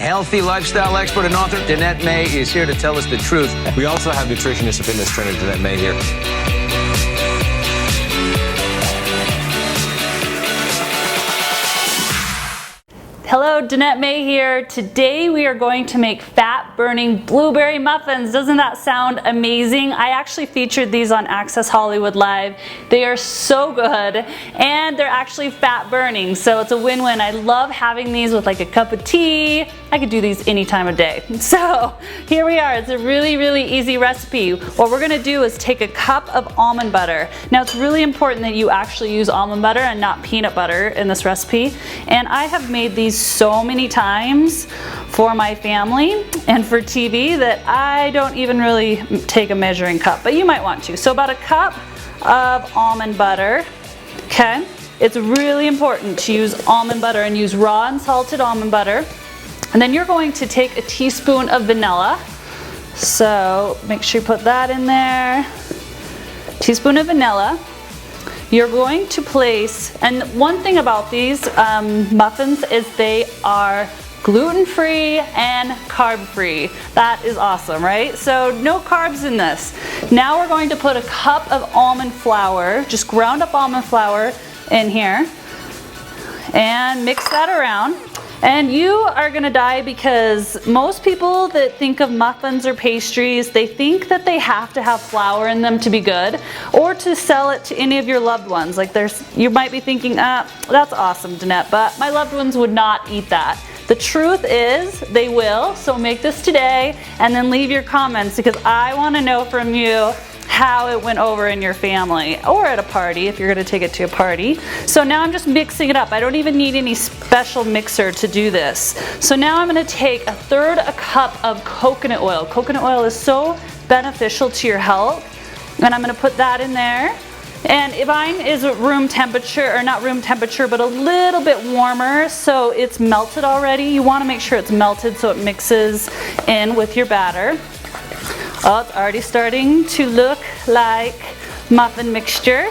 healthy lifestyle expert and author Danette May is here to tell us the truth. We also have nutritionist and fitness trainer Danette May here. Hello, Danette May here. Today we are going to make fat-burning blueberry muffins. Doesn't that sound amazing? I actually featured these on Access Hollywood Live. They are so good and they're actually fat-burning, so it's a win-win. I love having these with like a cup of tea. I could do these any time of day. So here we are. It's a really, really easy recipe. What we're gonna do is take a cup of almond butter. Now it's really important that you actually use almond butter and not peanut butter in this recipe. And I have made these so many times for my family and for TV that I don't even really take a measuring cup, but you might want to. So about a cup of almond butter, okay? It's really important to use almond butter and use raw unsalted almond butter. And then you're going to take a teaspoon of vanilla. So make sure you put that in there. Teaspoon of vanilla. You're going to place, and one thing about these muffins is they are gluten-free and carb-free. That is awesome, right? So no carbs in this. Now we're going to put a cup of almond flour, just ground up almond flour in here, and mix that around. And you are gonna die because most people that think of muffins or pastries, they think that they have to have flour in them to be good or to sell it to any of your loved ones. Like you might be thinking, that's awesome, Danette, but my loved ones would not eat that. The truth is they will, so make this today and then leave your comments because I wanna know from you how it went over in your family or at a party if you're going to take it to a party. So now I'm just mixing it up. I don't even need any special mixer to do this. So now I'm going to take a third a cup of coconut oil. Coconut oil is so beneficial to your health, and I'm going to put that in there. And mine is room temperature, or not room temperature, but a little bit warmer, so it's melted already. You want to make sure it's melted so it mixes in with your batter. Oh, it's already starting to look like muffin mixture.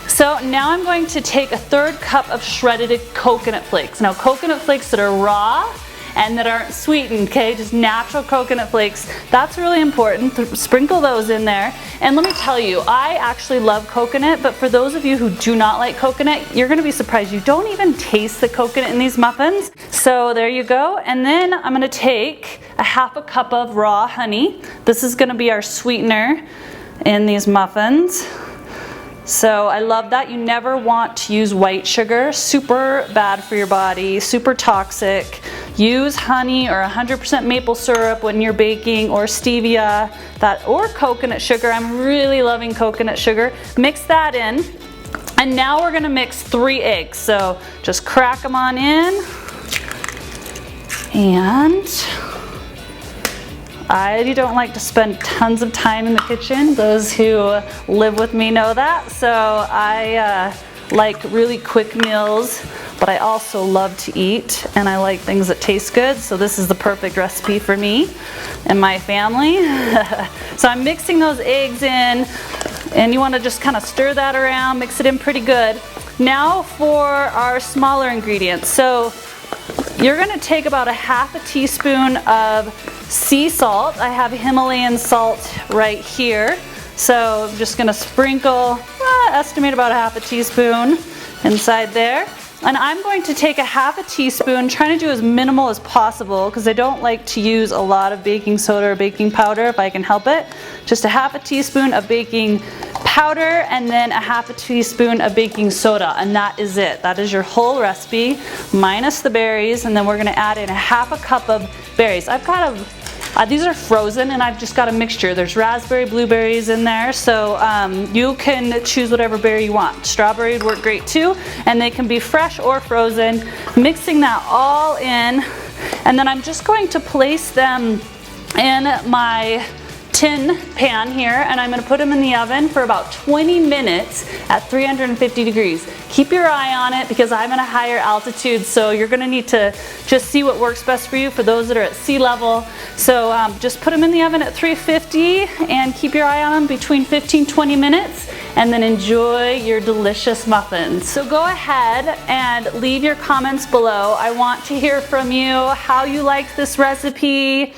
So now I'm going to take a third cup of shredded coconut flakes. Now coconut flakes that are raw and that aren't sweetened, okay? Just natural coconut flakes. That's really important. Sprinkle those in there. And let me tell you, I actually love coconut, but for those of you who do not like coconut, you're gonna be surprised. You don't even taste the coconut in these muffins. So there you go. And then I'm gonna take a half a cup of raw honey. This is gonna be our sweetener in these muffins. So I love that. You never want to use white sugar. Super bad for your body, super toxic. Use honey or 100% maple syrup when you're baking, or stevia, or coconut sugar. I'm really loving coconut sugar. Mix that in. And now we're gonna mix 3 eggs. So just crack them on in. And I don't like to spend tons of time in the kitchen. Those who live with me know that. So I like really quick meals, but I also love to eat and I like things that taste good. So this is the perfect recipe for me and my family. So I'm mixing those eggs in, and you want to just kind of stir that around, mix it in pretty good. Now for our smaller ingredients. So you're going to take about a half a teaspoon of sea salt. I have Himalayan salt right here. So I'm just going to sprinkle, estimate about a half a teaspoon inside there. And I'm going to take a half a teaspoon, trying to do as minimal as possible because I don't like to use a lot of baking soda or baking powder if I can help it. Just a half a teaspoon of baking powder and then a half a teaspoon of baking soda, and that is it. That is your whole recipe minus the berries, and then we're going to add in a half a cup of berries. I've got these are frozen and I've just got a mixture. There's raspberry, blueberries in there, so you can choose whatever berry you want. Strawberry would work great too, and they can be fresh or frozen. Mixing that all in, and then I'm just going to place them in my tin pan here, and I'm going to put them in the oven for about 20 minutes at 350 degrees. Keep your eye on it because I'm at a higher altitude, so you're going to need to just see what works best for you for those that are at sea level. So just put them in the oven at 350 and keep your eye on them between 15-20 minutes, and then enjoy your delicious muffins. So go ahead and leave your comments below. I want to hear from you how you like this recipe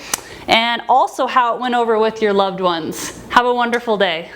and also how it went over with your loved ones. Have a wonderful day.